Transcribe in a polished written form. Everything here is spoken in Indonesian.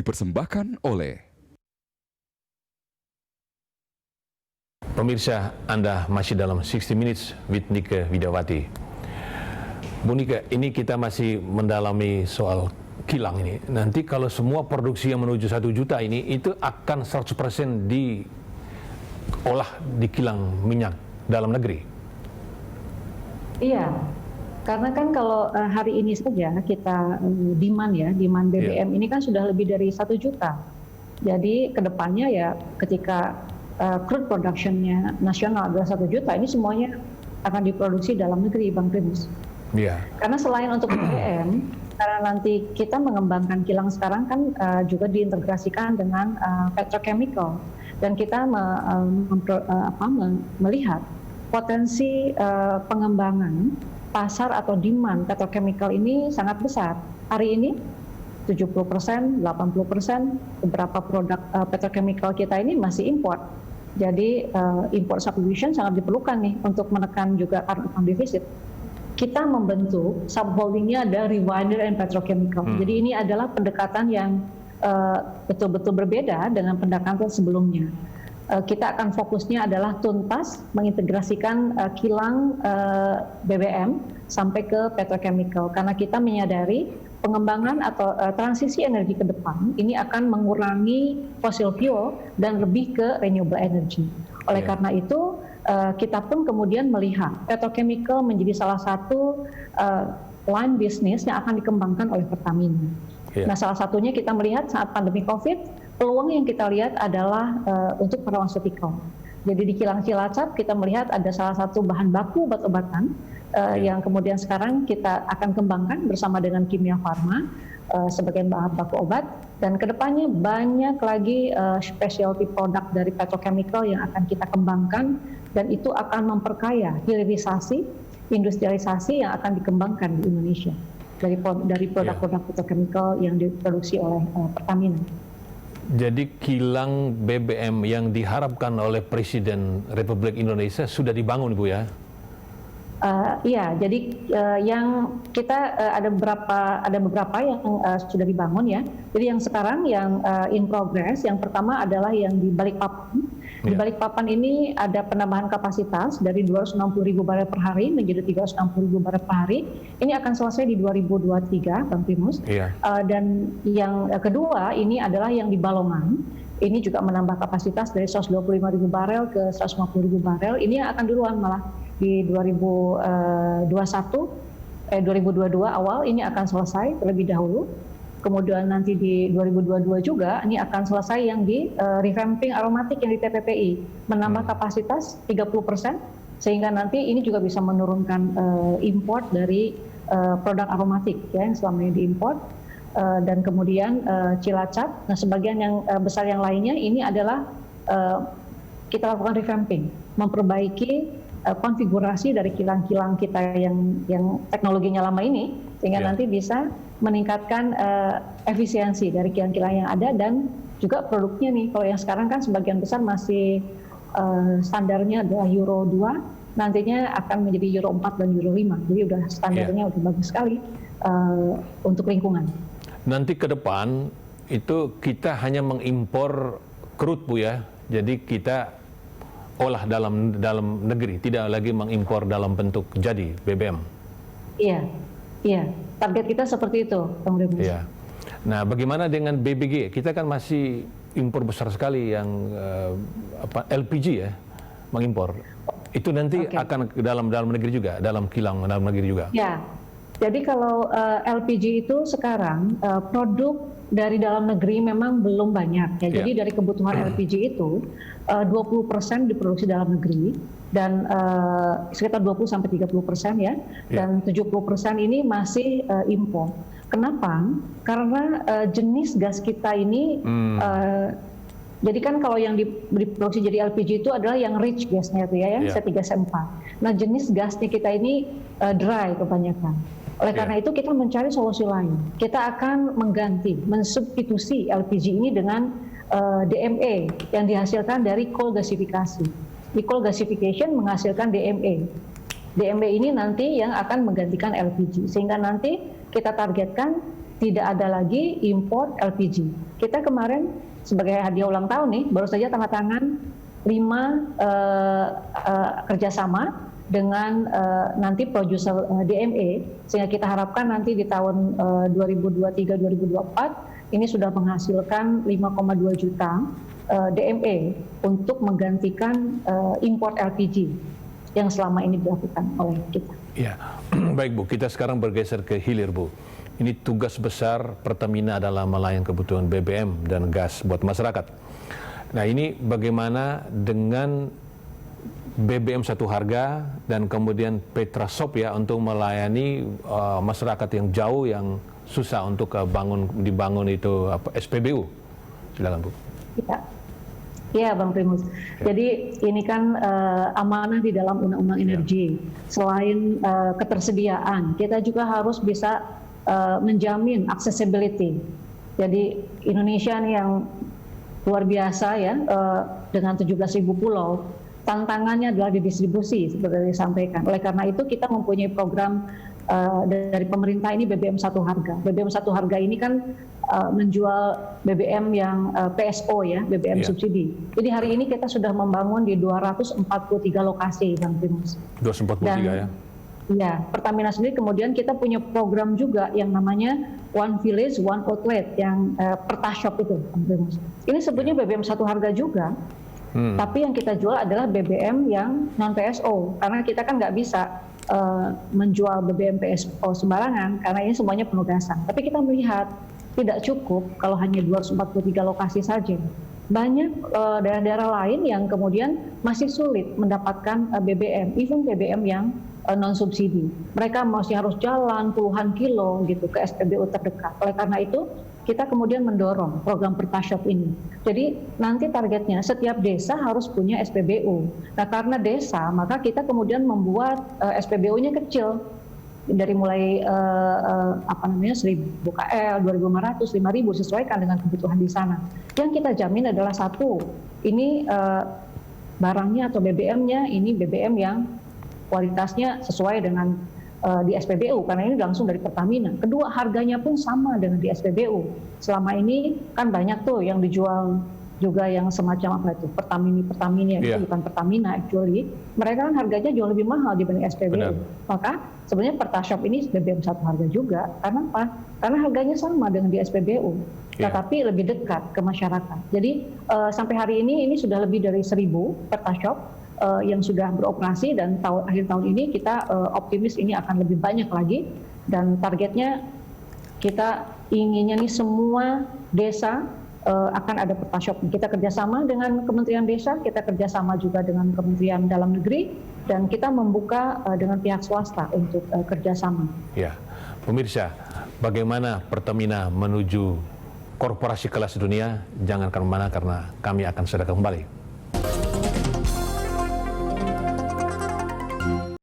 dipersembahkan oleh pemirsa. Anda masih dalam 60 Minutes with Nike Widiawati. Bu Nike, ini kita masih mendalami soal kilang ini. Nanti kalau semua produksi yang menuju 1 juta ini, itu akan 100% diolah di kilang minyak dalam negeri? Iya, karena kan kalau hari ini saja kita demand BBM ini kan sudah lebih dari 1 juta. Jadi kedepannya ya ketika crude production-nya nasional adalah 1 juta, ini semuanya akan diproduksi dalam negeri, Bang Primus. Iya. Karena selain untuk BBM, karena nanti kita mengembangkan kilang sekarang kan juga diintegrasikan dengan petrochemical, dan kita melihat potensi pengembangan pasar atau demand petrochemical ini sangat besar. Hari ini 70%, 80% beberapa produk petrochemical kita ini masih import. Jadi import substitution sangat diperlukan nih untuk menekan juga current account deficit. Kita membentuk subholdingnya ada refiner and petrochemical. Jadi ini adalah pendekatan yang betul-betul berbeda dengan pendekatan sebelumnya. Kita akan fokusnya adalah tuntas mengintegrasikan kilang BBM sampai ke petrochemical, karena kita menyadari pengembangan atau transisi energi ke depan ini akan mengurangi fossil fuel dan lebih ke renewable energy. Oleh karena itu kita pun kemudian melihat petrochemical menjadi salah satu line bisnis yang akan dikembangkan oleh Pertamina. Nah, salah satunya kita melihat saat pandemi COVID, peluang yang kita lihat adalah untuk pharmaceutical. Jadi di kilang Cilacap kita melihat ada salah satu bahan baku obat-obatan yang kemudian sekarang kita akan kembangkan bersama dengan Kimia Farma sebagai bahan baku obat, dan kedepannya banyak lagi specialty product dari petrochemical yang akan kita kembangkan, dan itu akan memperkaya hilirisasi, industrialisasi yang akan dikembangkan di Indonesia dari produk-produk petrochemical yang diproduksi oleh Pertamina. Jadi kilang BBM yang diharapkan oleh Presiden Republik Indonesia sudah dibangun, Bu, ya? Iya, jadi yang kita ada beberapa yang sudah dibangun ya. Jadi yang sekarang yang in progress, yang pertama adalah yang di Balikpapan. Di Balikpapan ini ada penambahan kapasitas dari 260.000 barel per hari menjadi 360.000 barel per hari. Ini akan selesai di 2023, Bang Primus. Dan yang kedua ini adalah yang di Balongan. Ini juga menambah kapasitas dari 125.000 barel ke 150.000 barel. Ini akan duluan malah di 2022 awal ini akan selesai terlebih dahulu. Kemudian nanti di 2022 juga ini akan selesai yang di revamping aromatik yang di TPPI, menambah kapasitas 30%, sehingga nanti ini juga bisa menurunkan import dari produk aromatik ya yang selama ini diimport. Dan kemudian Cilacap, nah sebagian yang besar yang lainnya ini adalah kita lakukan revamping, memperbaiki konfigurasi dari kilang-kilang kita yang teknologinya lama ini, sehingga nanti bisa meningkatkan efisiensi dari kilang-kilang yang ada, dan juga produknya nih, kalau yang sekarang kan sebagian besar masih standarnya adalah Euro 2, nantinya akan menjadi Euro 4 dan Euro 5, jadi udah standarnya udah bagus sekali untuk lingkungan. Nanti ke depan itu kita hanya mengimpor crude, Bu, ya, jadi kita olah dalam negeri, tidak lagi mengimpor dalam bentuk jadi BBM. Iya, target kita seperti itu, Bang Primus. Iya. Nah, bagaimana dengan BBG? Kita kan masih impor besar sekali yang LPG ya, mengimpor. Itu nanti akan ke dalam negeri juga, dalam kilang dalam negeri juga. Ya. Jadi kalau LPG itu sekarang produk dari dalam negeri memang belum banyak ya. Jadi dari kebutuhan LPG itu 20% diproduksi dalam negeri, dan sekitar 20-30% ya, dan 70% ini masih impor. Kenapa? Karena jenis gas kita ini jadi kan kalau yang diproduksi jadi LPG itu adalah yang rich gasnya itu ya, C3 C4. Nah, jenis gasnya kita ini dry kebanyakan. Oleh karena itu kita mencari solusi lain. Kita akan mengganti, mensubstitusi LPG ini dengan DME yang dihasilkan dari coal gasifikasi. Di coal gasification menghasilkan DME. DME ini nanti yang akan menggantikan LPG, sehingga nanti kita targetkan tidak ada lagi import LPG. Kita kemarin sebagai hadiah ulang tahun nih, baru saja tanda tangan 5 kerjasama dengan nanti produser DME, sehingga kita harapkan nanti di tahun 2023-2024 ini sudah menghasilkan 5,2 juta DME untuk menggantikan import LPG yang selama ini dilakukan oleh kita. Ya, baik Bu, kita sekarang bergeser ke hilir Bu. Ini tugas besar Pertamina adalah melayani kebutuhan BBM dan gas buat masyarakat. Nah ini bagaimana dengan BBM satu harga dan kemudian Petrasop ya untuk melayani masyarakat yang jauh yang susah untuk dibangun itu SPBU. Silakan Bu. Ya, Bang Primus. Jadi ini kan amanah di dalam Undang-Undang Energi. Selain ketersediaan, kita juga harus bisa menjamin accessibility. Jadi Indonesia nih yang luar biasa ya, dengan 17.000 pulau, tantangannya adalah di distribusi seperti disampaikan. Oleh karena itu kita mempunyai program dari pemerintah ini BBM satu harga. BBM satu harga ini kan menjual BBM yang PSO ya, BBM subsidi. Jadi hari ini kita sudah membangun di 243 lokasi, Bang Primus. 243 ya? Ya, Pertamina sendiri kemudian kita punya program juga yang namanya One Village, One Outlet yang Pertashop itu, Bang Primus. Ini sebetulnya BBM satu harga juga, tapi yang kita jual adalah BBM yang non PSO, karena kita kan nggak bisa menjual BBM PSO sembarangan karena ini semuanya penugasan. Tapi kita melihat tidak cukup kalau hanya 243 lokasi saja. Banyak daerah-daerah lain yang kemudian masih sulit mendapatkan BBM, even BBM yang non subsidi. Mereka masih harus jalan puluhan kilo gitu ke SPBU terdekat. Oleh karena itu kita kemudian mendorong program Pertashop ini. Jadi nanti targetnya setiap desa harus punya SPBU. Nah karena desa maka kita kemudian membuat SPBU-nya kecil. Dari mulai 1.000 KL, 2.500, 5.000 sesuaikan dengan kebutuhan di sana. Yang kita jamin adalah satu, ini barangnya atau BBM-nya ini BBM yang kualitasnya sesuai dengan di SPBU karena ini langsung dari Pertamina. Kedua, harganya pun sama dengan di SPBU. Selama ini kan banyak tuh yang dijual juga yang semacam apa itu Pertamina itu bukan Pertamina actually. Mereka kan harganya jauh lebih mahal dibanding SPBU. Benar. Maka sebenarnya Pertashop ini BBM satu harga juga. Karena apa? Karena harganya sama dengan di SPBU, tetapi lebih dekat ke masyarakat. Jadi sampai hari ini sudah lebih dari 1.000 Pertashop yang sudah beroperasi dan akhir tahun ini kita optimis ini akan lebih banyak lagi dan targetnya kita inginnya nih semua desa akan ada Pertashop. Kita kerjasama dengan Kementerian Desa, kita kerjasama juga dengan Kementerian Dalam Negeri, dan kita membuka dengan pihak swasta untuk kerjasama. Ya, pemirsa, bagaimana Pertamina menuju korporasi kelas dunia? Jangan kemana-mana karena kami akan segera kembali.